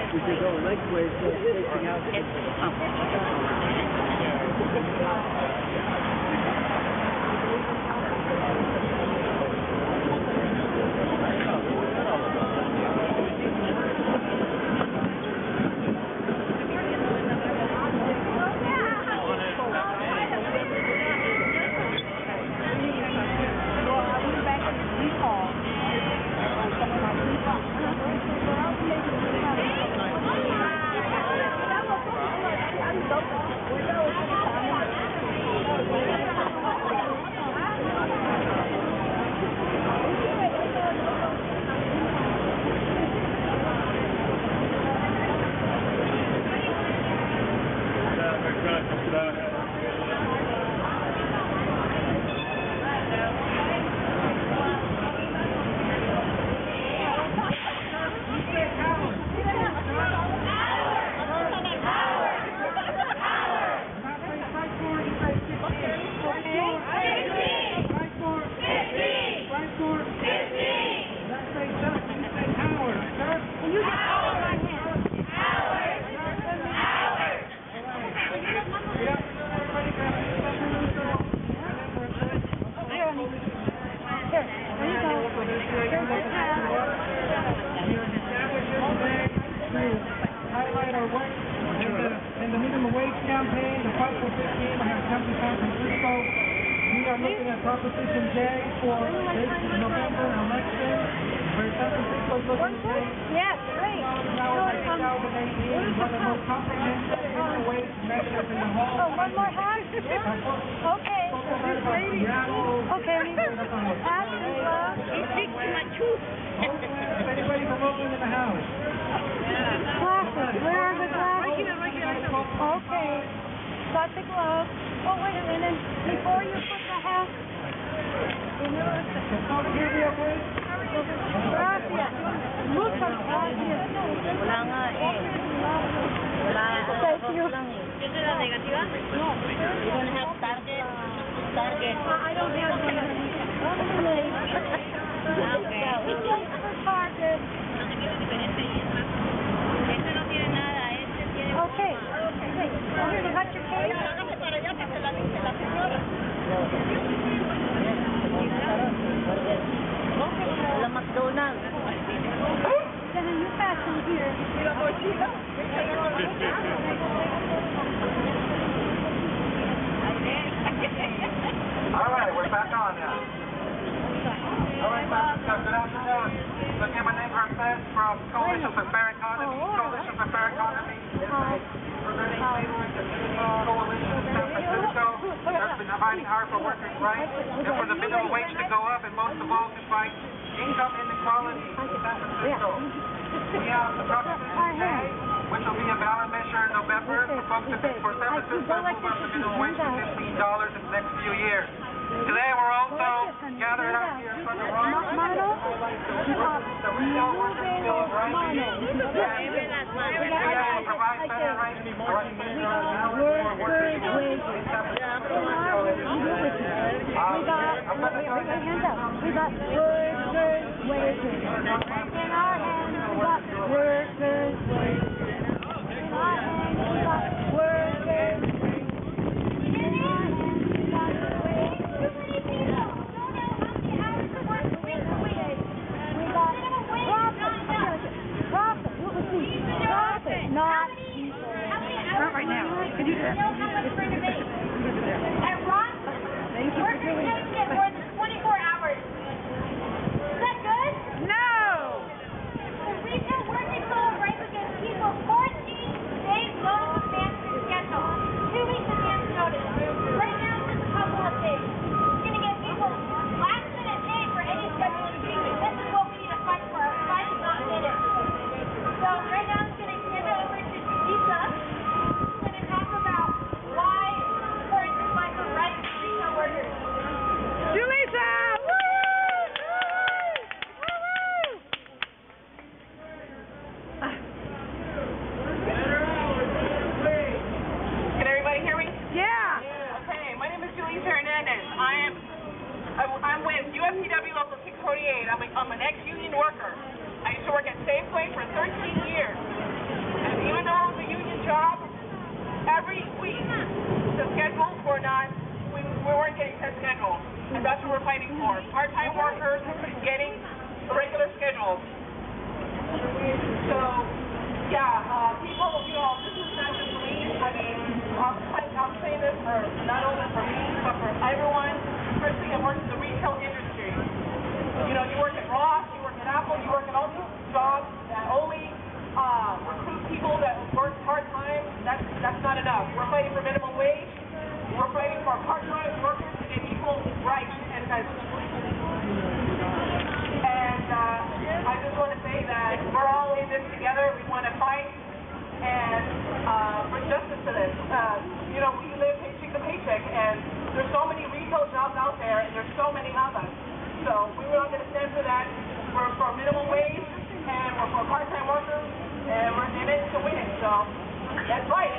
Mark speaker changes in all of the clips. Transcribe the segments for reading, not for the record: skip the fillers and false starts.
Speaker 1: We should go lengthways, so facing out.
Speaker 2: In the minimum wage campaign, the fight for 15, I have come to San Francisco. We are looking at Proposition J for this November election, where San Francisco is looking to pay $1,000 now in 2018, one of the most comprehensive minimum wage measures in the whole country.
Speaker 3: One more hand? Okay. Okay. It takes too much truth.
Speaker 2: If anybody's looking in the house.
Speaker 3: Glasses. Where are the glasses? Okay. Got the gloves. Oh, wait a minute. Before you put the hat. Gracias. Muchas gracias.
Speaker 4: Wala nga eh. Wala.
Speaker 3: Thank you.
Speaker 4: Is it a negativa?
Speaker 3: No.
Speaker 4: You don't have target? Target.
Speaker 3: I don't have one.
Speaker 4: Okay.
Speaker 3: It's like for target.
Speaker 4: Este no tiene nada, este tiene...
Speaker 3: Okay. Okay. So here, you got your case?
Speaker 4: Hágase para allá para que la señora. La McDonald's.
Speaker 3: Then a new fashion here.
Speaker 2: All right, we're back on now. All right, good afternoon. Again, my name is Arfed from Coalition for Fair Economy. Coalition for Fair Economy is a presenting labor coalition in San Francisco that's been fighting hard for workers' rights and for the minimum wage to go up, and most of all to fight income inequality in San Francisco. We have the Proposition J, which will be a ballot measure in November for San Francisco to move up the minimum wage to $15 in the next few years. Today we're also gathered out here in front of Ron to highlight the retail workers' bill of rights. We will provide better rights for workers in San Francisco.
Speaker 3: We got workers' wages. In our hands, we got workers' wages. In our hands, we got workers' wages. Not people.
Speaker 5: Not right now. Can you do that?
Speaker 6: And Ron, we're taking it more than 24 hours. Is that good?
Speaker 5: No!
Speaker 6: The retail workers
Speaker 2: I'm with UFCW Local 648. I'm an ex-union worker. I used to work at Safeway for 13 years. And even though it was a union job, every week the schedules were not, we weren't getting set schedules. And that's what we're fighting for. Part-time workers getting regular schedules. So, yeah, people, this is not just me. I mean, I'm saying this for not only for me, but for everyone, especially that works in the retail industry. You work at Ross, you work at Apple, you work at all these jobs that only recruit people that work part-time. That's not enough. We're fighting for minimum wage. We're fighting for part-time workers to get equal rights and I just want to say that we're all in this together. We want to fight and bring justice to this. We live paycheck to paycheck, and there's so many retail jobs out there, and there's so many of us. So we're not going to stand for that. We're for minimum wage, and we're for part-time workers, and we're in it to win it. So that's right.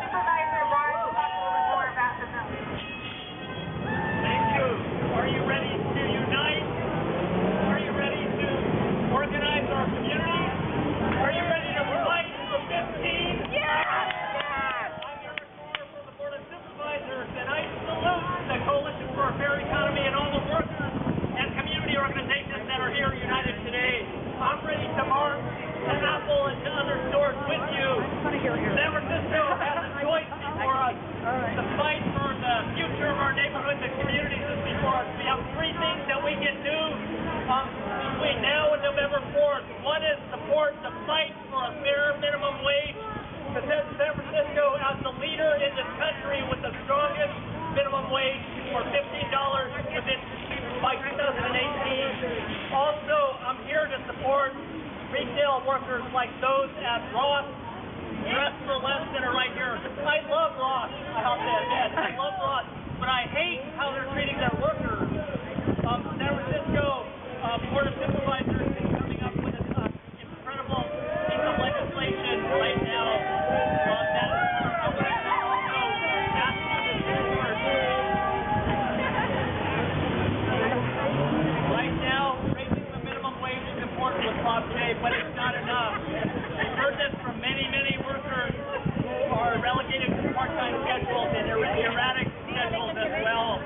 Speaker 2: Supervisor Barnes will talk a little bit more about this.
Speaker 7: Thank you. Are you ready to unite? Are you ready to organize our community? Are you ready to fight for 15? Yes! I'm Eric Moore from the Board of Supervisors, and I salute the Coalition for a Fair Economy and all the workers and community organizations that are here united today. I'm ready to march to Apple and to other stores with you. San Francisco has a choice before us. The fight for the future of our neighborhoods and communities is before us. We have three things that we can do between now and November 4th. One is support the fight for a fair minimum wage. Because San Francisco, as the leader in this country with the strongest minimum wage for $15 by 2018. Also, I'm here to support retail workers like those at Ross, Dress for Less, that are right here. I love Ross, I have to admit. I love Ross, but I hate how they're treating their workers. San Francisco Board of Supervisors is coming up with an incredible piece of legislation right now that I would also ask you to support. Right now, raising the minimum wage is important with Bob today, but it's not enough. We've heard this from many, many workers who are relegated to part-time schedules and erratic schedules as well.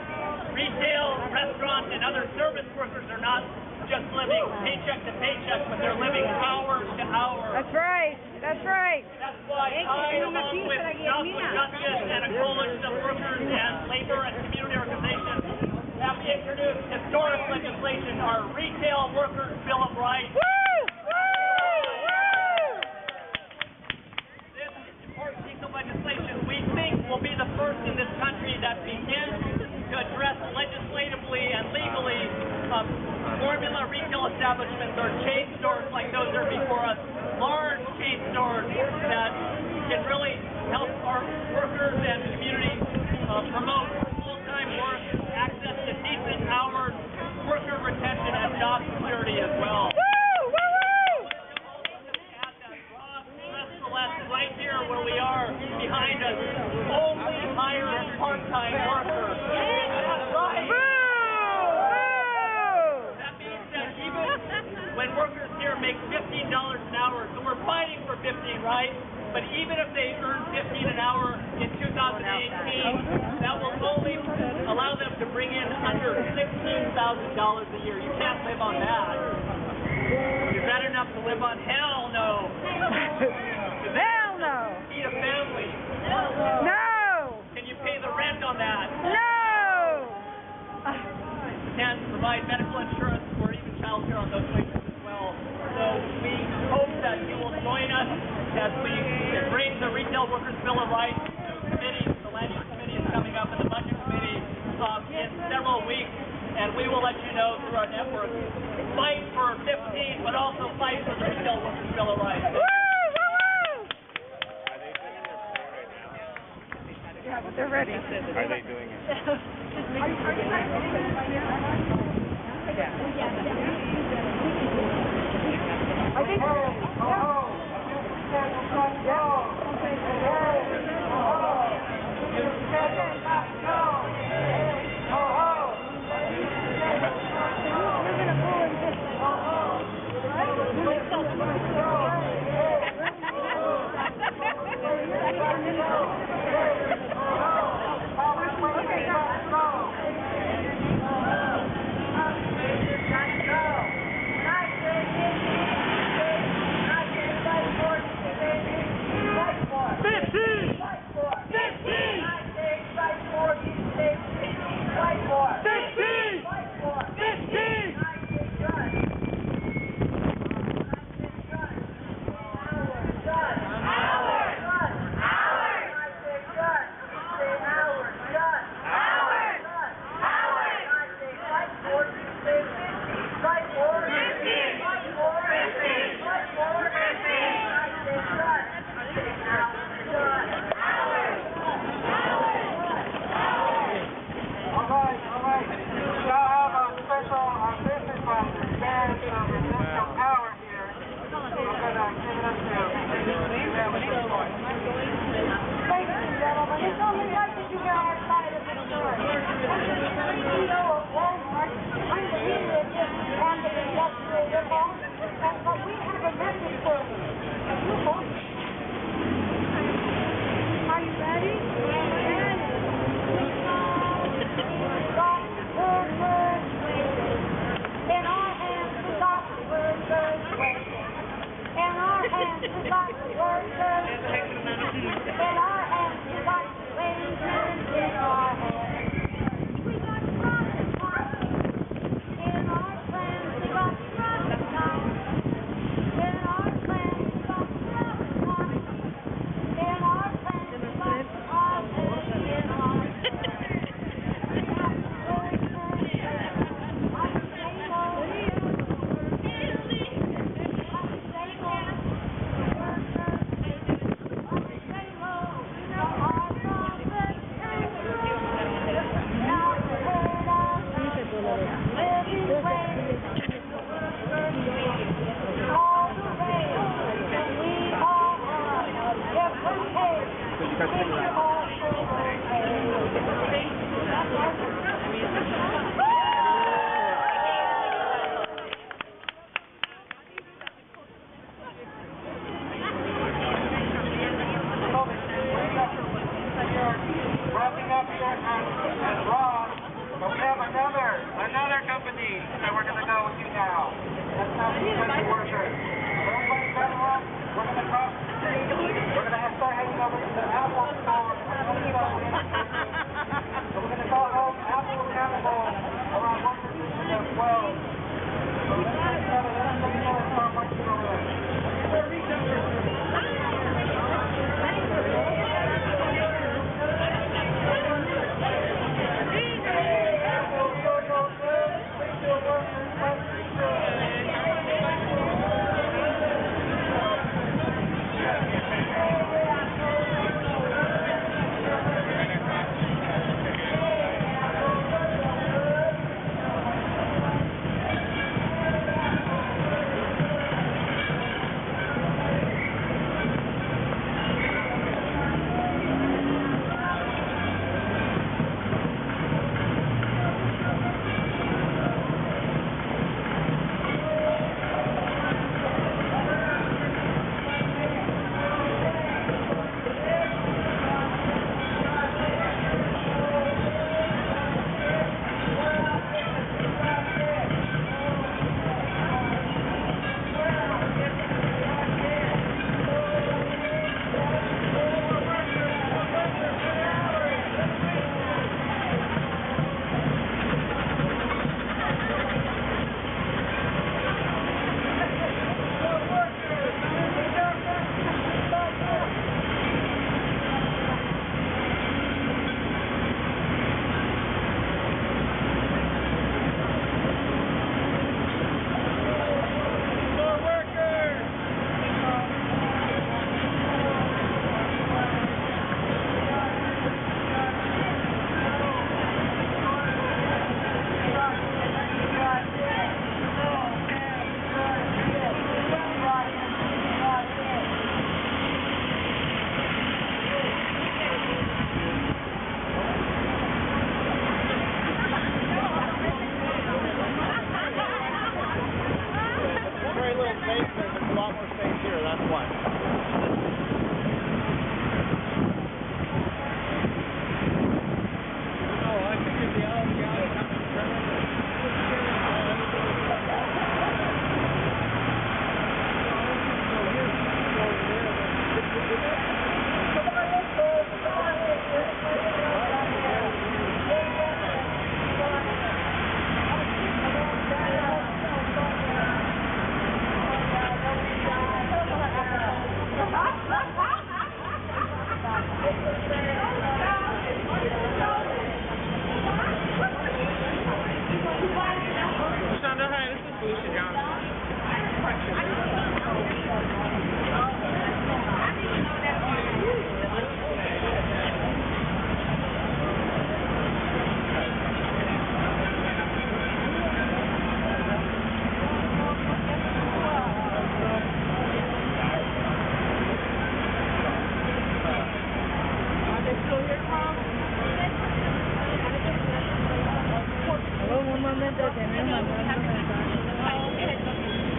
Speaker 7: Retail, restaurant, and other service workers are not just living paycheck to paycheck, but they're living hour to hour.
Speaker 5: That's right. That's right.
Speaker 7: That's why I, along with Southwood Justice and a coalition of workers and labor and community organizations, have introduced historic legislation, our Retail Workers Bill of Rights. This important piece of legislation, we think, will be the first in this country that begins to address legislatively and legally formula retail establishments or chain stores like those that are before us, large chain stores that can really help our workers and communities promote full-time work, access to decent hours, worker retention, and job security as well. Right here where we are behind us, only hire part-time workers. That's right. That means that even when workers here make $15 an hour, so we're fighting for 15, right? But even if they earn $15 an hour in 2018, that will only allow them to bring in under $16,000 a year. You can't live on that. Is that enough to live on? Hell no.
Speaker 5: Hell no.
Speaker 7: Feed a family.
Speaker 5: No.
Speaker 7: Can you pay the rent on that?
Speaker 5: No.
Speaker 7: Can't provide medical insurance or even child care on those wages as well. So we hope that you will join us as we bring the Retail Workers Bill of Rights to committees. The Land Use Committee is coming up and the Budget Committee in several weeks, and we will let you know through our network. Fight for 15, but also fight for the Retail Workers Bill of Rights.
Speaker 5: Yeah, but they're ready.
Speaker 8: Are they doing it?
Speaker 5: I think.
Speaker 3: But we have a message for you. Are you ready? In our hands we got workers waiting. In our hands we got workers waiting. In our hands we got wages in our hands. We got profit margin. In our plans we got profit margin. In our plans we got profit margin. In our plans we got profit in our
Speaker 2: Wrapping up here at Ross, but we have another company that we're going to go with you now. That's not the essential workers. Everybody gather up. We're going to cross the street. We're going to start heading over to the Apple store. So we're going to go home Apple accountable around 1:12. So let's get together. Let's go and start marching over there.
Speaker 5: Un momento que me mandaron un mensaje.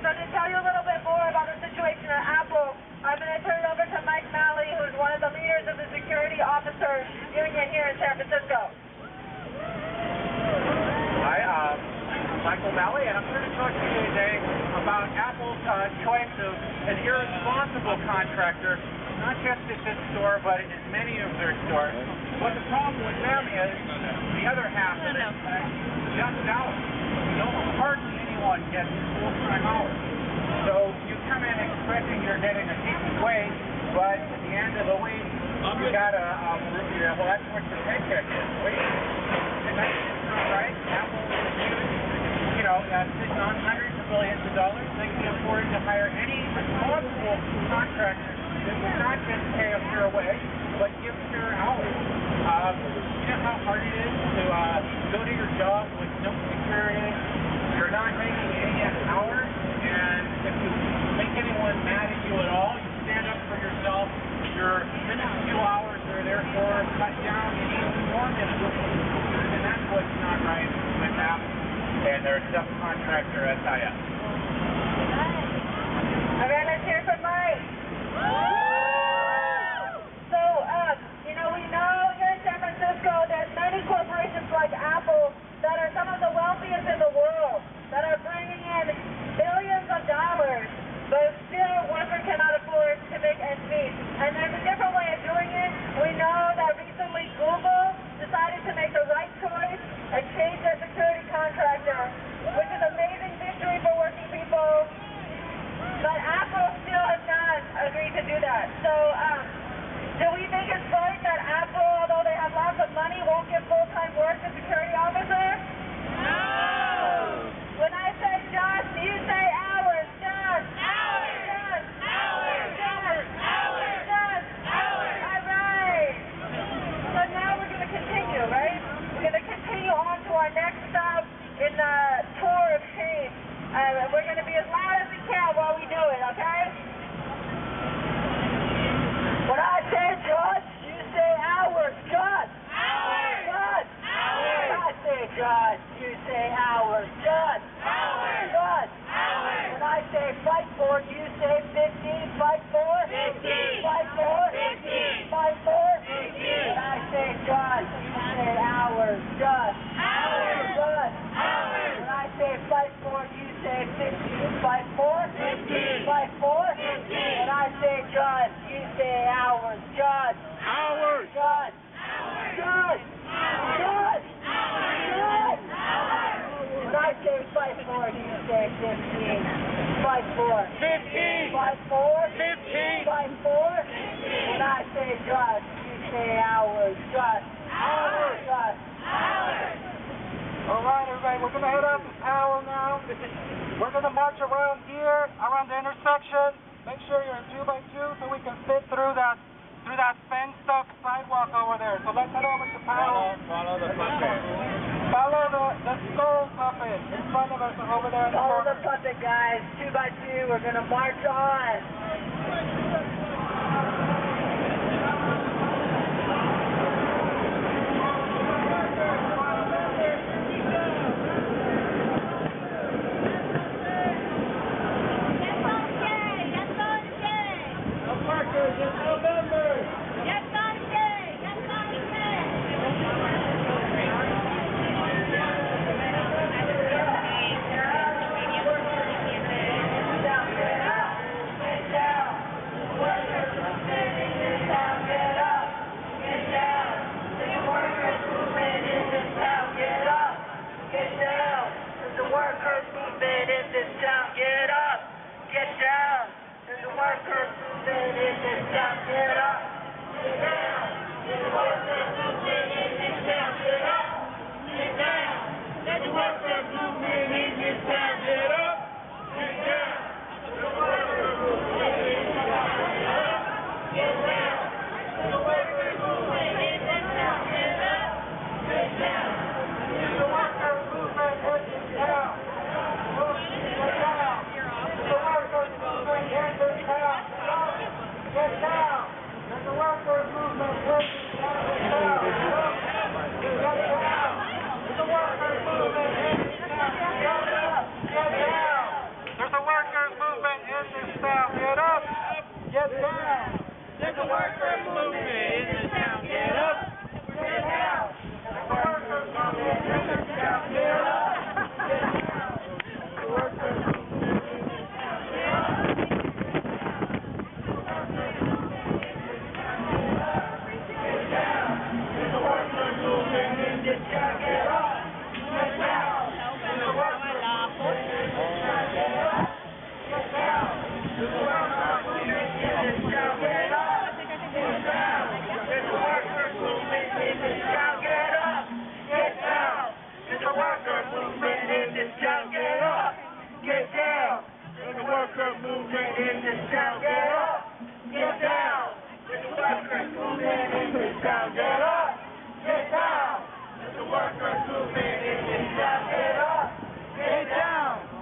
Speaker 3: So to tell you a little bit more about the situation at Apple, I'm going to turn it over to Mike Malley, who's one of the leaders of the Security Officers Union here in San Francisco.
Speaker 2: Hi, I'm Michael Malley, and I'm here to talk to you today about Apple's choice of an irresponsible contractor, not just at this store, but in many of their stores. But the problem with them is the other half of it, just hours. Hardly anyone gets full-time hours. So you come in expecting you're getting a decent wage, but at the end of the week, you gotta, well, that's what your paycheck is. And that's just not right. Apple is huge, sitting on hundreds of billions of dollars. They can afford to hire any responsible contractor that will not just pay a fair wage, but give fair hours. You know how hard it is to go to your job with no security. You're not making any hours, and if you make anyone mad at you at all, you stand up for yourself. Your minuscule hours are therefore cut down to even more minutes. And that's what's not right with Apple and their subcontractor SIS.
Speaker 3: Okay, let's hear from Mike. So, we know here in San Francisco there's many corporations like Apple that are some of the wealthiest in the world, that are bringing in billions of dollars, but still workers cannot afford to make ends meet. And there's a different way of doing it. We know that recently Google decided to make the right choice and change their security contractor, which is an amazing victory for working people. But Apple still has not agreed to do that. So, do we think it's right that Apple, although they have lots of money, won't give full-time work to security officers? No! When I say just, you say hours. Just! Hours! Just! Hours! Just! Hours! Just! Hours! All right! So now we're going to continue, right? We're going to continue on to our next stop in the tour of shame. We're going to be as loud as we can while we do it, okay? When I say just, you say hours. Just! Hours! Just! Hours! When I say just, you say hours. Just! Hours! Just! Hours! When I say fight for, you say 15. Fight for? 15. Fight for? 15. Fight for? 15. When I say just, you say hours. Just! Hours! Just! Hours! When I say fight for, you say 15. Fight for? 15. Fight for? 15. When I say just, you say hours. Just! Hours! Just! Just! Just! Just! When I say fight for, you say 15. Fight for? 15. Fight for? 15. Fight for? 15. When I say just, you say hours. Just! Hours! Just! Hours!
Speaker 2: All right, everybody, we're going to head out to Powell now. We're going to march around here, around the intersection. Make sure you're in 2x2 so we can fit through that fenced up sidewalk over there. So let's head over to Powell. Follow the puppet. Follow the skull puppet in front of us over there in the
Speaker 3: Follow
Speaker 2: corner.
Speaker 3: the puppet, guys. 2x2. We're going to march on.
Speaker 2: Get down! There's a workers' movement. this town. Get up. Get down.
Speaker 7: There's a worker movement in this town. Get up.
Speaker 2: Get down. The workers movement in this town. Get up. Get down. The workers movement in this town. Get up. Get down. There's a worker movement in this town. Get up. Get down. There's a worker movement in this town. Get up. Get down. There's a worker movement in this town. Get up. Get down. There's a worker movement in this town. Get up. Get down. There's a worker movement in this town. Get up. Get down. There's a worker movement in this town. Get up. Get down.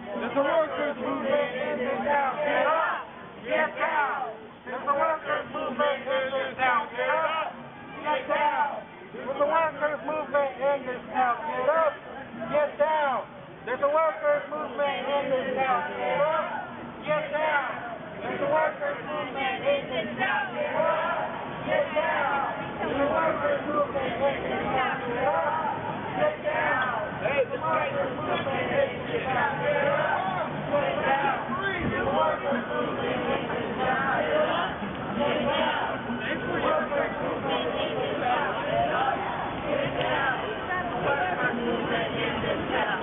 Speaker 2: There's a worker movement in this town. Get up. Get down. There's a worker movement in this town. Get up. Get down. There's a worker movement in this town. Get up. Get down. There's a worker movement in this town. Get up. Get down. There's a workers' movement in this town. Get up. Get down. There's a workers' movement in this town. Get up. Get down. There's a workers' movement in this town. Get up. Get down. There's a workers' movement in this town. Get up. Get down. Hey, the workers' movement in this town. Get up. Get down. There's a workers' movement in this town. Get up. Get down. There's a workers' movement in this town. Get up. Get down. Workers' movement in this town.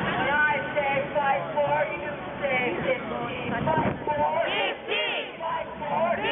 Speaker 2: When I say fight for, you say 50. Fight for 50. Fight for 50. When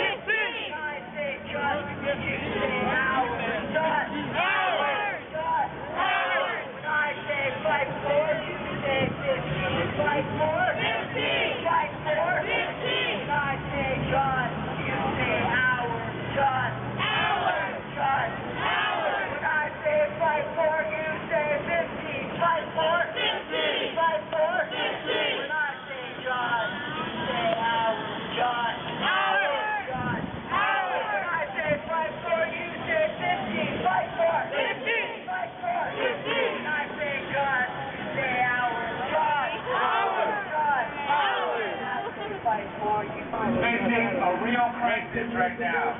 Speaker 2: I say trust, you say hours. Trust. Hours. Trust. Hours. When I say fight for, you say 50. Fight for 50. Fight for 50. When I say trust, you say hours. Trust. Hours. Trust. Hours. When I say fight for, you say 50. Fight for 50. Fight for 50. When I say trust, you say hours. Trust. Hours. Trust. Hours. When I say fight for, you say 50. Fight for 50. Fight for 50. When I say trust, you say hours. Trust. Hours. Trust. Hours. When I say fight for, you
Speaker 8: Facing a real crisis right now.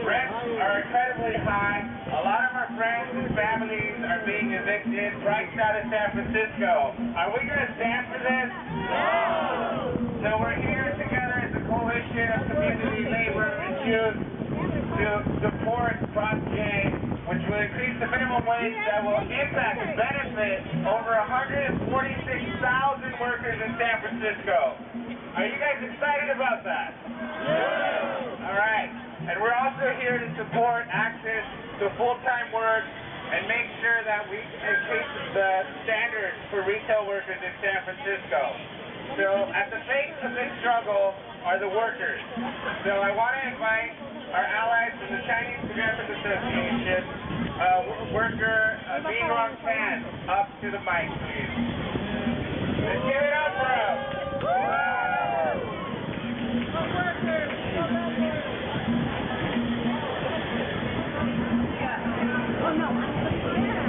Speaker 8: Rents are incredibly high. A lot of our friends and families are being evicted right out of San Francisco. Are we going to stand for this? No! So we're here together as a coalition of community, labor, and youth to support Prop J, which will increase the minimum wage that will impact and benefit over 146,000 workers in San Francisco. Are you guys excited about that? Yeah. All right. And we're also here to support access to full-time work and make sure that we increase the standards for retail workers in San Francisco. So at the face of this struggle are the workers. So I want to invite our allies from the Chinese Progressive Association, worker Bean Rong Tan, up to the mic, please. Let's give it up for him.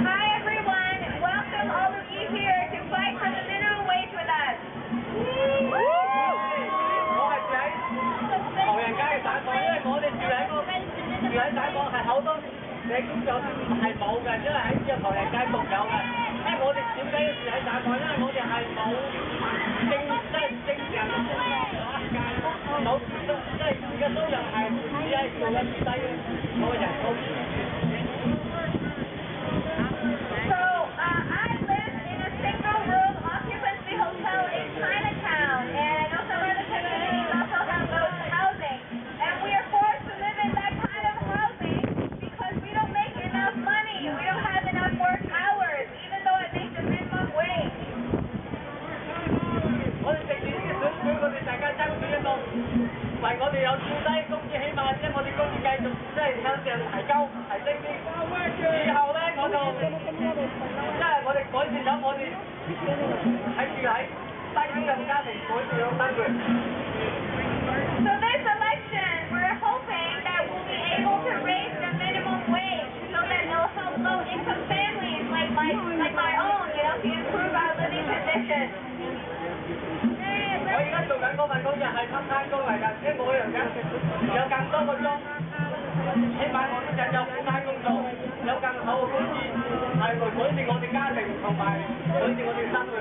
Speaker 6: Hi everyone, welcome all of you here to fight for the minimum wage with us. I live in a single-room occupancy hotel in Chinatown, and I know some other communities also have those housing. And we are forced to live in that kind of housing because we don't make enough money. We don't have enough work hours, even though I make the minimum wage. So this election, we're hoping that we'll be able to raise the minimum wage so that it'll help low-income families like my own, to improve our living conditions. Constitution.
Speaker 7: 我而家做緊嗰份工就係 part time 工嚟㗎，即係冇一樣嘅，有更多個鐘，起碼我啲人有full time工作，有更好嘅工資，係來改善我哋家庭同埋改善我哋生活。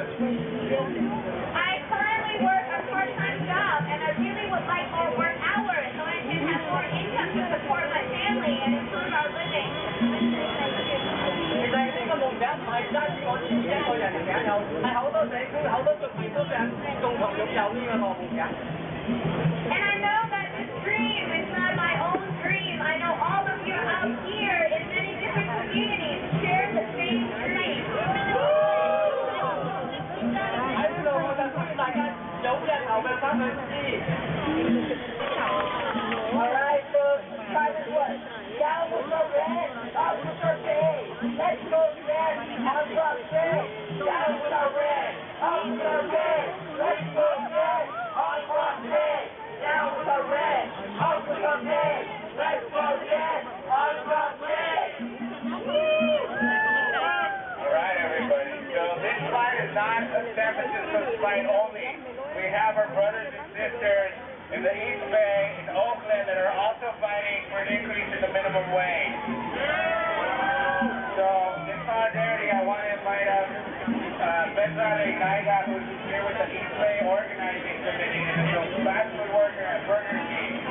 Speaker 6: I currently work a part-time job, and I really would like more work hours so I can have more income to support my family and improve our living.
Speaker 7: 其實呢個夢想唔係單止我自己一個人嘅夢想，係好多社區、好多族裔都想共同擁有呢個夢想。
Speaker 6: And I know that this dream is not my own dream. I know all of you out here in many different communities share the same dream.
Speaker 7: 喺呢度我就歡迎大家踴躍投票3分之2。
Speaker 2: All right, folks, try this one. Down with the red, up with the pay. Let's go red, on the pay. Down with the red, up with the red. Let's go red, on the pay. Down with the red, up with the pay. Let's go red, on the pay.
Speaker 8: All right, everybody. So this fight is not a San Francisco fight only. We have our brothers and sisters in the East Bay, in Oakland, that are also fighting for an increase in the minimum wage. So, in solidarity, I want to invite up Bezrale Naiga, who's here with the East Bay Organizing Committee, and is a fast food worker at Burger King.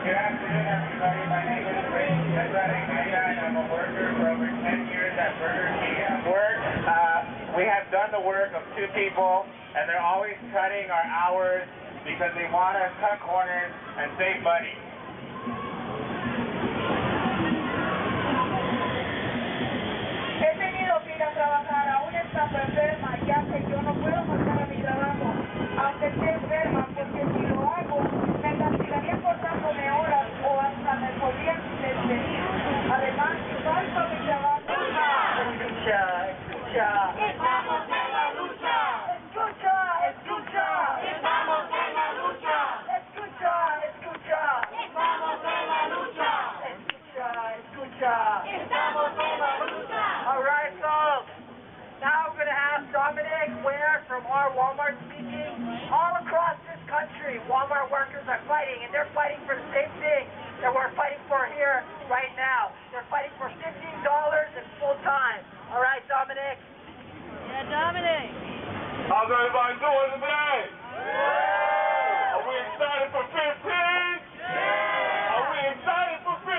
Speaker 8: Good afternoon, everybody. My name is Maggie Crane, and I'm a worker for over 10 years at Burger King. At work, we have done the work of 2 people, and they're always cutting our hours because they want to cut corners and save money.
Speaker 2: He tenido que ir a trabajar, aún estando enferma, ya que yo no puedo faltar a mi trabajo, aunque esté enferma, porque si lo hago, me castigarían cortándome horas o hasta me podrían despedir. Además, si falto a mi trabajo... Escucha, escucha.
Speaker 6: Estamos en la lucha.
Speaker 2: Escucha, escucha.
Speaker 6: Estamos en la lucha.
Speaker 2: Escucha, escucha.
Speaker 6: Estamos en la lucha.
Speaker 2: Escucha, escucha.
Speaker 6: Estamos en la lucha.
Speaker 2: All right, folks. Now we're going to have Dominic Ware from our Walmart speaking. All across this country, Walmart workers are fighting, and they're fighting for the same thing that we're fighting for here right now. They're fighting for $15 and full time. All right, Dominic?
Speaker 5: Yeah, Dominic.
Speaker 8: How's everybody doing today? Are we excited for 15? Are we excited for 15?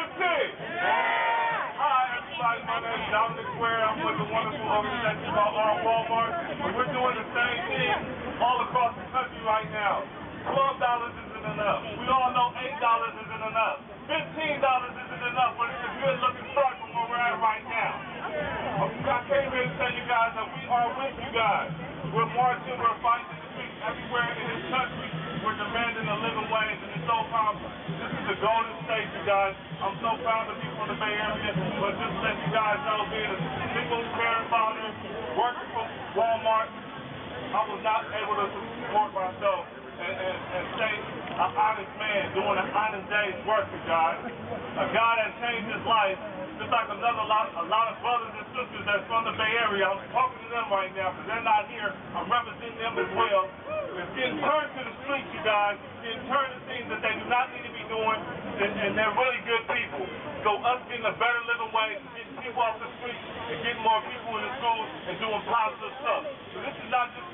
Speaker 8: Hi, everybody. My name is Dominic Ware. I'm with a wonderful organization called Our Walmart. And we're doing the same thing all across the country right now. $12 isn't enough. We all know $8 isn't enough. $15 isn't enough, but it's a good looking start from where we're at right now. I came here to tell you guys that we are with you guys. We're marching, we're fighting in the streets everywhere in this country. We're demanding a living wage, and it's so powerful. This is the golden state, you guys. I'm so proud of people in the Bay Area, but just to let you guys know, being a single parent father, working for Walmart, I was not able to support myself and stay an honest man doing an honest day's work for God. A God that changed his life, just like a lot of brothers and sisters that's from the Bay Area. I'm talking to them right now because they're not here. I'm representing them as well. It's getting turned to the streets, you guys. Getting turned to things that they do not need to be doing, and they're really good people. So us getting a better living wage, getting people off the streets, and getting more people in the schools and doing positive stuff. So this is not just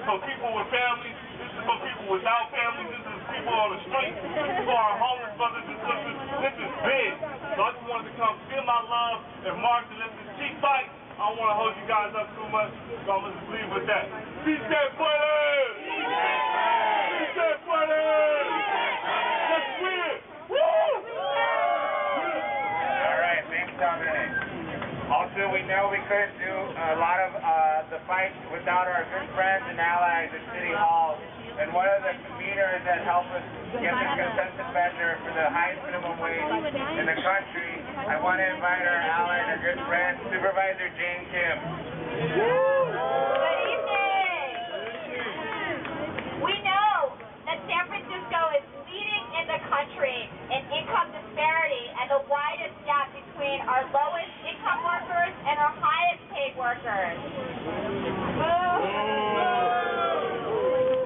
Speaker 8: for people with families. This is for people without families. This is people on the street. This is for our homeless brothers and sisters. This is big. So I just wanted to come feel my love and march and let this cheap fight. I don't want to hold you guys up too much, so I'm going to just leave with that. DJ Buddy! DJ Buddy! Let's win! Woo! All right, thanks, Dominic. Also, we know we couldn't do a lot of the fight without our good friends and allies at City Hall. And one of the community leaders that help us get this consensus measure for the highest minimum wage in the country. I want to invite our ally, our good friend, Supervisor Jane Kim.
Speaker 6: Good evening. We know that San Francisco is leading in the country in income disparity and the widest gap between our lowest income workers and our highest paid workers.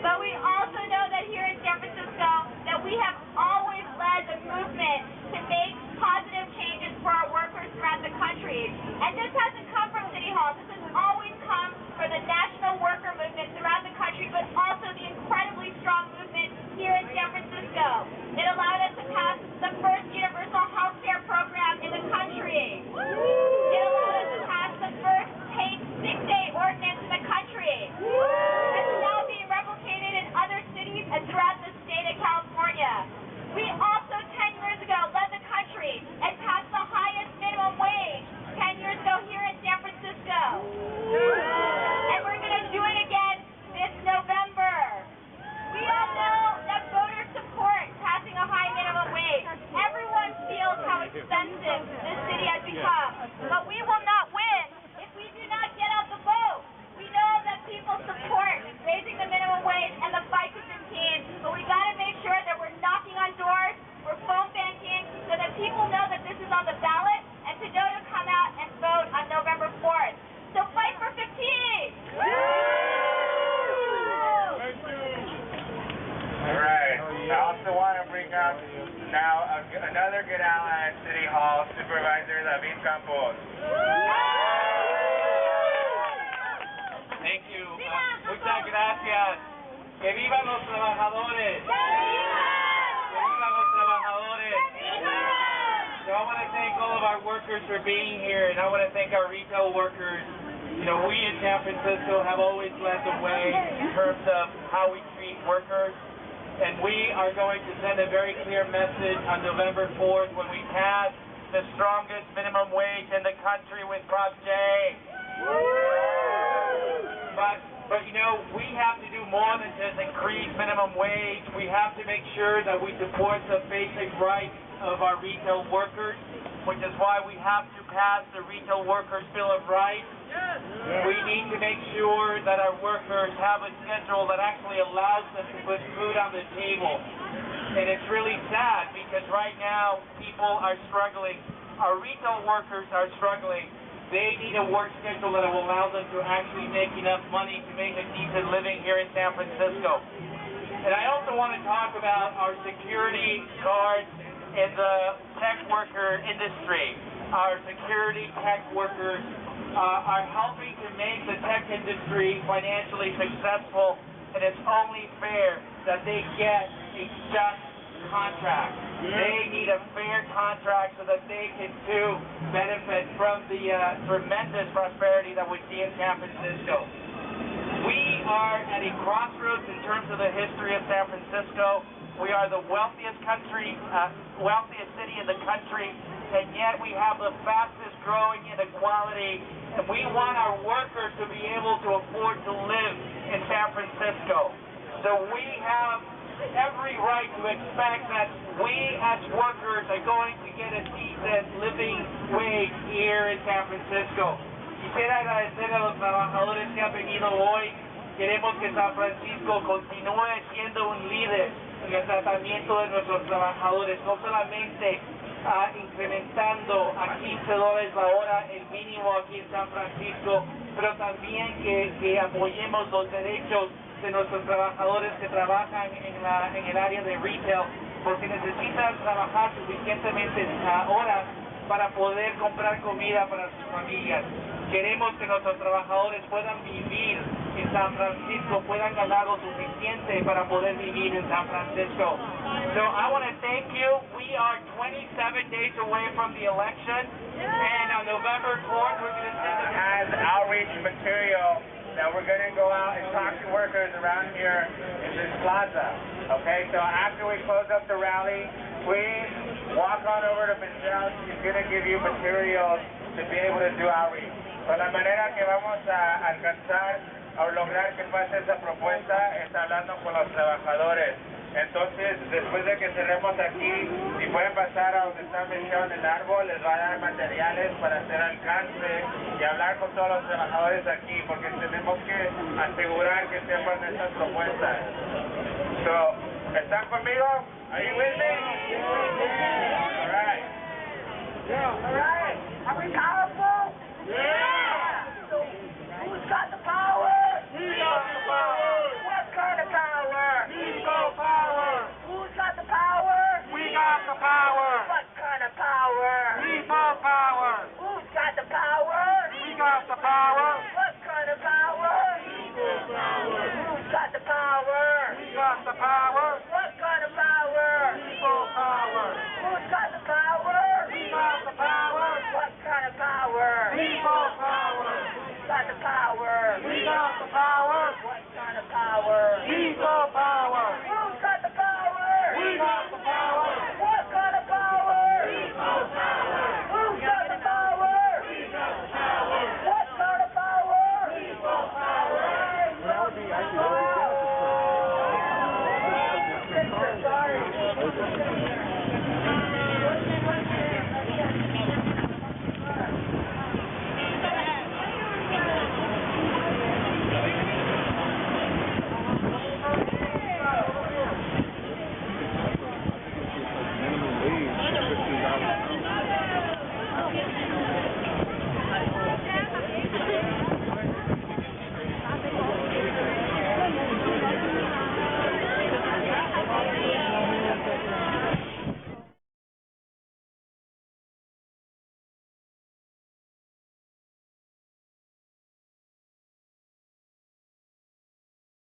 Speaker 6: But we also know that here in San Francisco that we have always led the movement to make positive changes for our workers throughout the country. And this hasn't come from City Hall. This has always come from the national worker movement throughout the country, but also the incredibly strong movement here in San Francisco. It allowed us to pass the first universal health care program in the country. It allowed us to pass the first paid sick day ordinance in the country. It's now being replicated in other cities and throughout the state of California. We also 10 years ago led the country and passed the highest minimum wage 10 years ago here in San Francisco. And we're going to do it again this November. We all know that voters support passing a high minimum wage. Everyone feels how expensive this city has become. But we will not win if we do not get out the vote. We know that people support raising the minimum wage and the fight to 15, but we got to make sure that we're knocking on doors, we're phone banking, so that people know that this is on the ballot and to know to come out and vote on November 4th. So fight for 15!
Speaker 8: All right. I also want to bring up now another good ally at City Hall, Supervisor David Campos. Thank you. Muchas gracias. Que vivan los trabajadores. Que vivan los trabajadores. So I want to thank all of our workers for being here, and I want to thank our retail workers. You know, we in San Francisco have always led the way in terms of how we treat workers. And we are going to send a very clear message on November 4th when we pass the strongest minimum wage in the country with Prop J. But you know, we have to do more than just increase minimum wage. We have to make sure that we support the basic rights of our retail workers, which is why we have to pass the Retail Workers Bill of Rights. We need to make sure that our workers have a schedule that actually allows them to put food on the table. And it's really sad because right now people are struggling. Our retail workers are struggling. They need a work schedule that will allow them to actually make enough money to make a decent living here in San Francisco. And I also want to talk about our security guards in the tech worker industry. Our security tech workers are helping to make the tech industry financially successful, and it's only fair that they get a just contract. They need a fair contract so that they can too benefit from the tremendous prosperity that we see in San Francisco. We are at a crossroads in terms of the history of San Francisco. We are the wealthiest city in the country, and yet we have the fastest growing inequality, and we want our workers to be able to afford to live in San Francisco. So we have every right to expect that we as workers are going to get a decent living wage here in San Francisco. Quisiera agradecer a los trabajadores que han venido hoy. Queremos que San Francisco continúe siendo un líder en el tratamiento de nuestros trabajadores, no solamente incrementando a $15 la hora el mínimo aquí en San Francisco, pero también que apoyemos los derechos de nuestros trabajadores que trabajan en el área de retail, porque necesitan trabajar suficientemente horas para poder comprar comida para sus familias. Queremos que nuestros trabajadores puedan vivir en San Francisco, puedan ganar lo suficiente para poder vivir en San Francisco. So I want to thank you. We are 27 days away from the election, and on November 4th we're going to send has outreach material that we're going to go out and talk to workers around here in this plaza. Okay, so after we close up the rally, please walk on over to Michelle. She's going to give you materials to be able to do outreach. So la manera que vamos a alcanzar o lograr que pase esa propuesta es hablando con los trabajadores. Entonces, después de que cerremos aquí, si pueden pasar a donde está mencionado en el árbol, les va a dar materiales para hacer alcance y hablar con todos los trabajadores aquí, porque tenemos que asegurar que sepan estas propuestas. So, ¿están conmigo? Are you with me? All right.
Speaker 2: All right. Are we powerful? Yeah. So, who's got the power? We got the power. What kind of power? Legal power. Who's got the power? We got the power. What kind of power? Legal power. Who's got the power? We got the power.